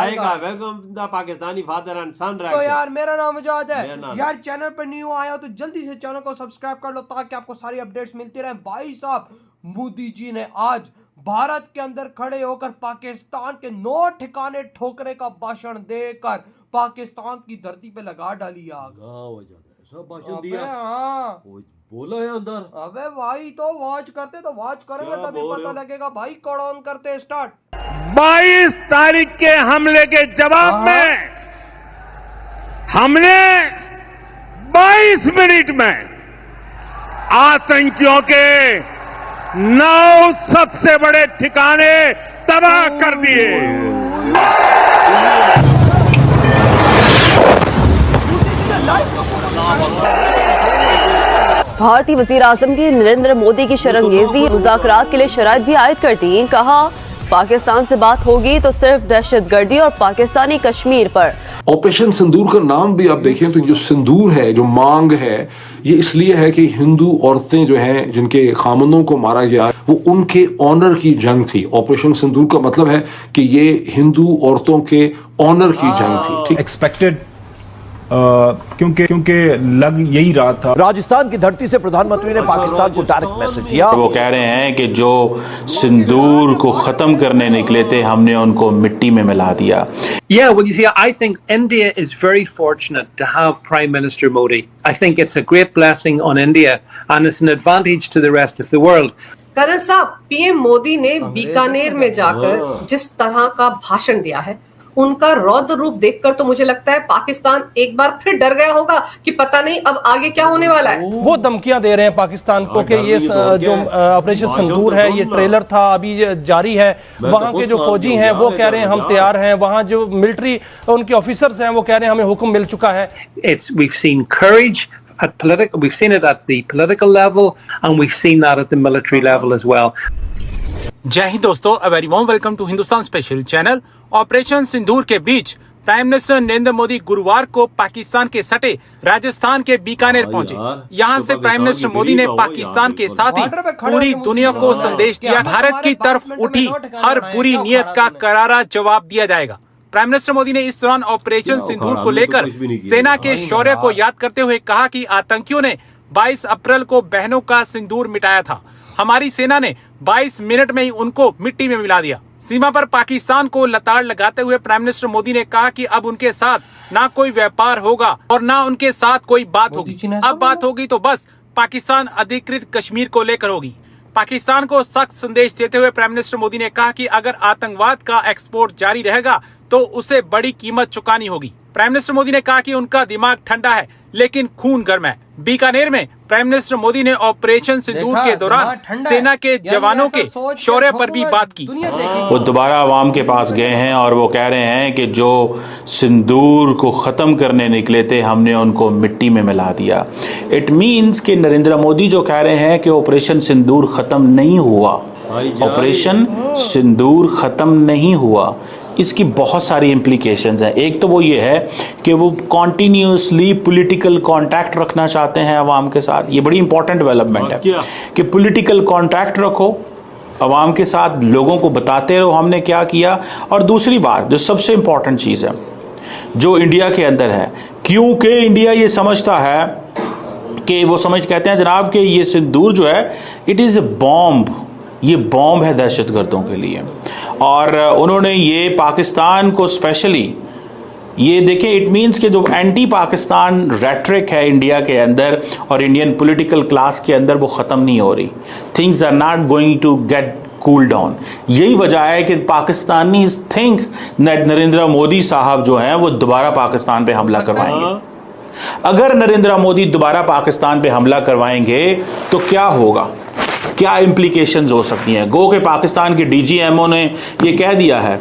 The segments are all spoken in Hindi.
आएगा। Welcome the Pakistani father and son. तो यार मेरा नाम आजाद है यार, चैनल पर न्यू आया तो जल्दी से चैनल को सब्सक्राइब कर लो ताकि आपको सारी अपडेट्स मिलती रहे। भाई साहब, मोदी जी ने आज भारत के अंदर खड़े होकर पाकिस्तान के 9 ठिकाने ठोकने का भाषण देकर पाकिस्तान की धरती पे लगा डाली आग। सब भाषण दिया। हाँ बोला है अंदर। अबे भाई तो वॉच करते तो वॉच करेंगे तभी पता लगेगा भाई। कौन ऑन करते स्टार्ट। 22 तारीख के हमले के जवाब में हमने 22 मिनट में आतंकियों के 9 सबसे बड़े ठिकाने तबाह कर दिए। भारतीय वजीर आजम की नरेंद्र मोदी की शर्मगेजी मुज़ाकरात के लिए शराइत भी आयद कर दी। कहा पाकिस्तान से बात होगी तो सिर्फ दहशतगर्दी और पाकिस्तानी कश्मीर पर। ऑपरेशन सिंदूर का नाम भी आप देखें तो जो सिंदूर है, जो मांग है, ये इसलिए है कि हिंदू औरतें जो हैं जिनके खामनों को मारा गया वो उनके ऑनर की जंग थी। ऑपरेशन सिंदूर का मतलब है कि ये हिंदू औरतों के ऑनर की जंग थी। ठीक, एक्सपेक्टेड क्योंकि लग यही रहा था। राजस्थान की धरती से प्रधानमंत्री ने पाकिस्तान को डायरेक्ट मैसेज दिया। वो कह रहे हैं कि जो सिंदूर को खत्म करने निकले थे हमने उनको मिट्टी में मिला दिया। Yeah, well, you see, I think India is very fortunate to have Prime Minister Modi. I think it's a great blessing on India and it's an advantage to the rest of the world. Colonel साहब, पीएम मोदी ने बीकानेर में जाकर जिस तरह का भाषण दिया है, उनका रौद्र रूप देखकर तो मुझे लगता है पाकिस्तान एक बार फिर डर गया होगा कि पता नहीं अब आगे क्या होने वाला है। वो धमकियां दे रहे हैं पाकिस्तान को कि ये जो ऑपरेशन सिंदूर है ये ट्रेलर था, अभी जारी है। वहां के जो फौजी हैं वो कह रहे हैं हम तैयार हैं। वहां जो मिलिट्री उनके ऑफिसर्स हैं वो कह रहे हैं हमें हुक्म मिल चुका है। We've seen courage we've seen it at the political level and we've seen that at the military level as well. जय हिंद दोस्तों, a very warm welcome to Hindustan special channel. Operation Sindoor के बीच प्राइम मिनिस्टर नरेंद्र मोदी गुरुवार को पाकिस्तान के सटे राजस्थान के बीकानेर पहुंचे। यहां से प्राइम मिनिस्टर मोदी ने पाकिस्तान के साथ ही पूरी दुनिया को संदेश दिया, भारत की तरफ उठी हर बुरी नीयत का करारा जवाब दिया जाएगा। प्राइम मिनिस्टर मोदी ने इस दौरान ऑपरेशन सिंदूर को लेकर सेना के शौर्य को याद करते हुए कहा कि आतंकियों ने 22 अप्रैल को बहनों का सिंदूर मिटाया था। हमारी सेना ने 22 मिनट में ही उनको मिट्टी में मिला दिया। सीमा पर पाकिस्तान को लताड़ लगाते हुए प्राइम मिनिस्टर मोदी ने कहा कि अब उनके साथ ना कोई व्यापार होगा और ना उनके साथ कोई बात होगी। अब बात होगी तो बस पाकिस्तान अधिकृत कश्मीर को लेकर होगी। पाकिस्तान को सख्त संदेश देते हुए प्राइम मिनिस्टर मोदी ने कहा कि अगर आतंकवाद का एक्सपोर्ट जारी रहेगा तो उसे बड़ी कीमत चुकानी होगी। प्राइम मिनिस्टर मोदी ने कहा कि उनका दिमाग ठंडा है लेकिन खून गर्म है। बीकानेर में प्राइम मिनिस्टर मोदी ने ऑपरेशन सिंदूर के दौरान सेना के जवानों के शौर्य पर भी बात की। वो दोबारा आवाम के पास गए हैं और वो कह रहे हैं कि जो सिंदूर को खत्म करने निकले थे हमने उनको मिट्टी में मिला दिया। इट मीन्स कि नरेंद्र मोदी जो कह रहे हैं कि ऑपरेशन सिंदूर खत्म नहीं हुआ, ऑपरेशन सिंदूर खत्म नहीं हुआ, इसकी बहुत सारी इम्प्लीकेशंस हैं। एक तो वो ये है कि वो कॉन्टीन्यूसली पॉलिटिकल कांटेक्ट रखना चाहते हैं अवाम के साथ। ये बड़ी इंपॉर्टेंट डेवलपमेंट है कि पॉलिटिकल कांटेक्ट रखो अवाम के साथ, लोगों को बताते रहो हमने क्या किया। और दूसरी बात जो सबसे इंपॉर्टेंट चीज़ है जो इंडिया के अंदर है, क्योंकि इंडिया ये समझता है कि वो कहते हैं जनाब कि ये सिंदूर जो है इट इज़ ए बॉम्ब, ये बॉम्ब है दहशतगर्दों के लिए। और उन्होंने ये पाकिस्तान को स्पेशली ये देखें, इट मीन्स कि जो एंटी पाकिस्तान रेट्रिक है इंडिया के अंदर और इंडियन पॉलिटिकल क्लास के अंदर वो ख़त्म नहीं हो रही। Things are not going to get cool down. यही वजह है कि पाकिस्तानी थिंक दैट नरेंद्र मोदी साहब जो हैं वो दोबारा पाकिस्तान पे हमला करवाएंगे। अगर नरेंद्र मोदी दोबारा पाकिस्तान पे हमला करवाएंगे तो क्या होगा, क्या इम्प्लीकेशंस हो सकती हैं। गो के पाकिस्तान के डीजीएमओ ने ये कह दिया है,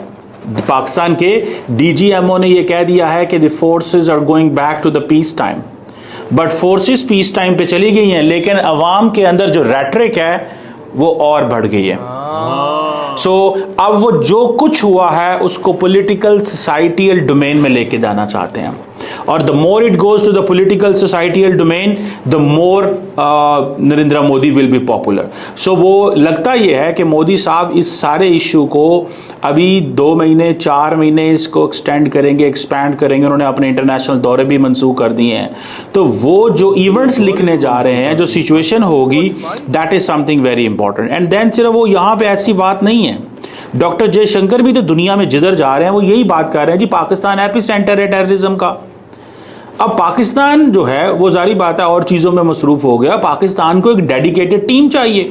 पाकिस्तान के डीजीएमओ ने ये कह दिया है कि the forces are going back to the peace time. But forces peace time पे चली गई हैं लेकिन अवाम के अंदर जो रेट्रिक है वो और बढ़ गई है। सो अब वो जो कुछ हुआ है उसको पॉलिटिकल सोसाइटियल डोमेन में लेके जाना चाहते हैं। और the more it goes to the political societal domain the more Narendra Modi will be popular. So वो लगता यह है कि मोदी साहब इस सारे इश्यू को अभी 2 महीने 4 महीने इसको एक्सटेंड करेंगे, एक्सपैंड करेंगे। उन्होंने अपने इंटरनेशनल दौरे भी मंसूख कर दिए हैं। तो वो जो इवेंट्स लिखने जा रहे हैं, जो सिचुएशन होगी, that is something very important. And then सिर्फ वो यहां पे ऐसी बात नहीं है, डॉक्टर जयशंकर भी तो दुनिया में जिधर जा रहे हैं वो यही बात कर रहे हैं जी, पाकिस्तान एपी सेंटर है टेररिज्म का। अब पाकिस्तान जो है वो जारी बात है और चीजों में मसरूफ हो गया। पाकिस्तान को एक डेडिकेटेड टीम चाहिए,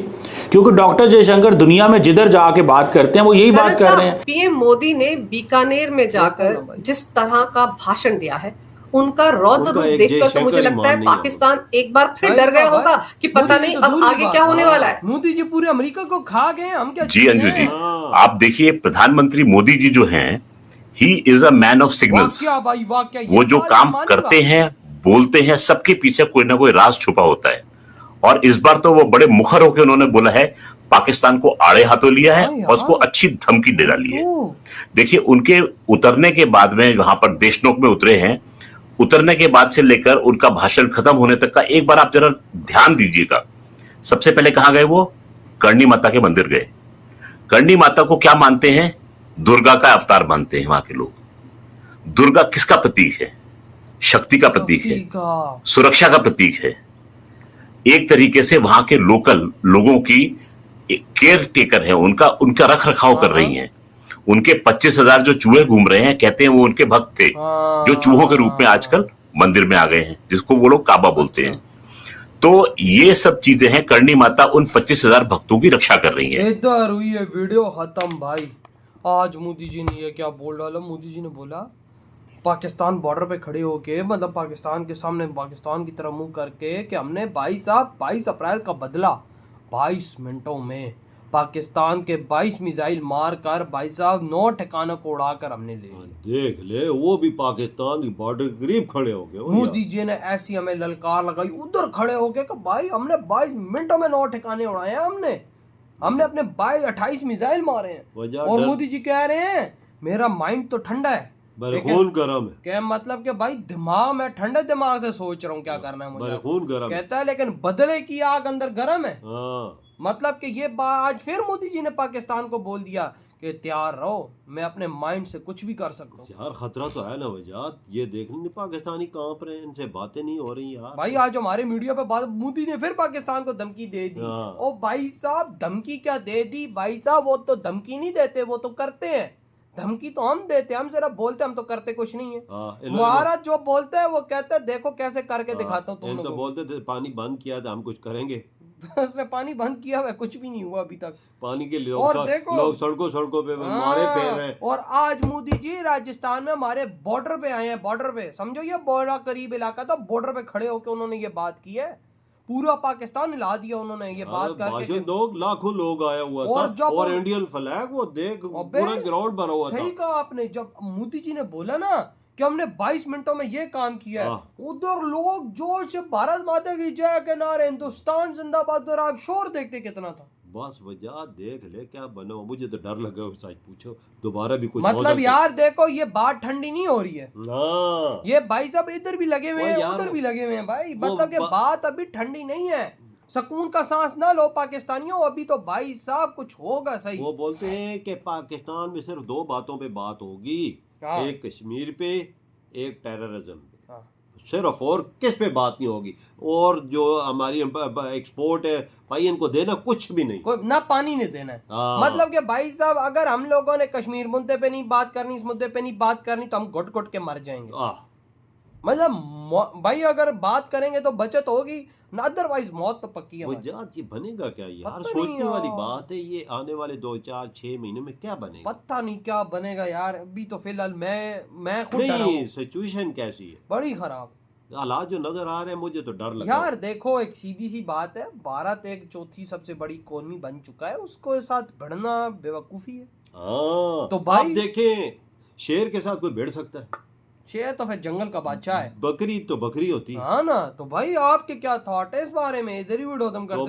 क्योंकि डॉक्टर जयशंकर दुनिया में जिधर जाके बात करते हैं वो यही बात कर रहे हैं। पीएम मोदी ने बीकानेर में जाकर जिस तरह का भाषण दिया है, उनका रौद्र रूप देखकर तो मुझे लगता है पाकिस्तान एक बार फिर डर गया होगा कि पता नहीं अब आगे क्या होने वाला है। मोदी जी पूरे अमेरिका को खा गए, हम क्या जी अंजू जी, आप देखिए प्रधानमंत्री मोदी जी जो हैं, he is a man of signals. वो जो काम करते हैं, बोलते हैं, सबके पीछे कोई ना कोई राज छुपा होता है। और इस बार तो वो बड़े मुखर होकर उन्होंने बोला है, पाकिस्तान को आड़े हाथों लिया है और उसको अच्छी धमकी दे डाली है। देखिए, उनके उतरने के बाद में वहां पर देशनोक में उतरे हैं, उतरने के बाद से लेकर उनका भाषण खत्म होने तक का एक बार आप जरा ध्यान दीजिएगा। सबसे पहले कहां गए वो? करणी माता के मंदिर गए। करणी माता को क्या मानते हैं? दुर्गा का अवतार मानते हैं वहां के लोग। दुर्गा किसका प्रतीक है? शक्ति का प्रतीक है, सुरक्षा का प्रतीक है। एक तरीके से वहां के लोकल लोगों की केयर टेकर है, उनका रख रखाव कर रही हैं। उनके 25,000 जो चूहे घूम रहे हैं, कहते हैं वो उनके भक्त थे, जो चूहों के रूप में आजकल मंदिर में आ गए हैं, जिसको वो लोग काबा बोलते हैं। तो ये सब चीजें हैं। करणी माता उन 25,000 भक्तों की रक्षा कर रही है। इधर हुई है वीडियो खत्म भाई। आज मोदी जी ने ये क्या बोल डाला? मोदी जी ने बोला पाकिस्तान बॉर्डर पे खड़े होके, मतलब पाकिस्तान के सामने पाकिस्तान की तरफ मुंह करके, कि हमने 22 अप्रैल का बदला 22 मिनटों में पाकिस्तान के 22 मिसाइल मार कर भाई साहब 9 ठिकानों को उड़ाकर हमने ले लिया। देख ले, वो भी पाकिस्तान की बॉर्डर के करीब खड़े हो गए। मोदी जी ने ऐसी हमें ललकार लगाई उधर खड़े होके कि भाई हमने 22 मिनटों में 9 ठिकाने उड़ाए हैं, हमने अपने 28 मिसाइल मारे हैं। और मोदी जी कह रहे हैं मेरा माइंड तो ठंडा है, खून गर्म है। क्या मतलब कि भाई दिमाग में ठंडे दिमाग से सोच रहा हूँ क्या करना है मुझे। खून गर्म कहता है, लेकिन बदले की आग अंदर गर्म है। मतलब कि ये बात आज फिर मोदी जी ने पाकिस्तान को बोल दिया कि तैयार रहो, मैं अपने माइंड से कुछ भी कर सकता हूँ। यार खतरा तो है ना वजात, ये देख नहीं पाकिस्तानी कांप रहे हैं, इनसे बातें नहीं हो रही यार। भाई आज हमारे मीडिया पे बात, मोदी ने फिर पाकिस्तान को धमकी दे दी। ओ भाई साहब, धमकी क्या दे दी भाई साहब? वो तो धमकी नहीं देते, वो तो करते हैं। धमकी तो हम देते, हम सिर्फ बोलते, हम तो करते कुछ नहीं है। महाराज जो बोलते हैं वो कहते हैं देखो कैसे करके दिखाता हूँ तुम लोगों को। बोलते थे पानी बंद किया था, हम कुछ करेंगे। उसने पानी बंद किया हुआ, कुछ भी नहीं हुआ अभी तक। पानी के लिए लोग सड़कों पे मारे पैर रहे हैं। और आज मोदी जी राजस्थान में हमारे बॉर्डर पे आए हैं, बॉर्डर पे, समझो ये बड़ा करीब इलाका था, बॉर्डर पे खड़े होकर उन्होंने ये बात की है। पूरा पाकिस्तान हिला दिया उन्होंने ये बात करके। 2 लाखों लोग आया हुआ था और इंडियन फ्लैग वो देख पूरा ग्राउंड भरा हुआ था। सही कहा आपने। जब मोदी जी ने बोला ना कि हमने 22 मिनटों में ये काम किया है, उधर लोग जोश से भारत माता की जय के नारे, हिंदुस्तान जिंदाबाद, और आप शोर देखते कितना था। बस वजह देख ले क्या बना। मुझे तो डर लगा, सच पूछो दोबारा भी कुछ मतलब यार देखो ये बात ठंडी नहीं हो रही है। ये भाई साहब इधर भी लगे हुए हैं, उधर भी लगे हुए हैं भाई। मतलब कि बात अभी ठंडी नहीं है। सुकून का सांस ना लो पाकिस्तानियों, अभी तो भाई साहब कुछ होगा। सही वो बोलते हैं कि पाकिस्तान में सिर्फ 2 बातों पे बात होगी, एक कश्मीर पे, एक टेररिज्म पे, सिर्फ, और किस पे बात नहीं होगी। और जो हमारी एक्सपोर्ट है भाई, इनको देना कुछ भी नहीं, कोई ना पानी नहीं देना है। मतलब कि भाई साहब अगर हम लोगों ने कश्मीर मुद्दे पे नहीं बात करनी, इस मुद्दे पे नहीं बात करनी, तो हम घुट घुट के मर जाएंगे। मतलब भाई अगर बात करेंगे तो बचत होगी ना, अदरवाइज मौत तो पक्की है। वजात ये बनेगा क्या यार? सोचने वाली बात है। ये आने वाले 2-4-6 महीने में क्या बनेगा, पता नहीं क्या बनेगा यार। अभी तो फिलहाल मैं खुद नहीं, सिचुएशन कैसी है, बड़ी खराब हालात जो नजर आ रहे हैं। मुझे तो डर लगा यार। देखो एक सीधी सी बात है, भारत एक चौथी सबसे बड़ी इकोनॉमी बन चुका है, उसको साथ भिड़ना बेवकूफी है। तो भाई देखें, शेर के साथ कोई भिड़ सकता है? शेर तो फिर जंगल का बादशाह है, बकरी तो बकरी होती है। हाँ ना। तो भाई आपके क्या थॉट है इस बारे में? इधर ही वीडियो खत्म करते हैं।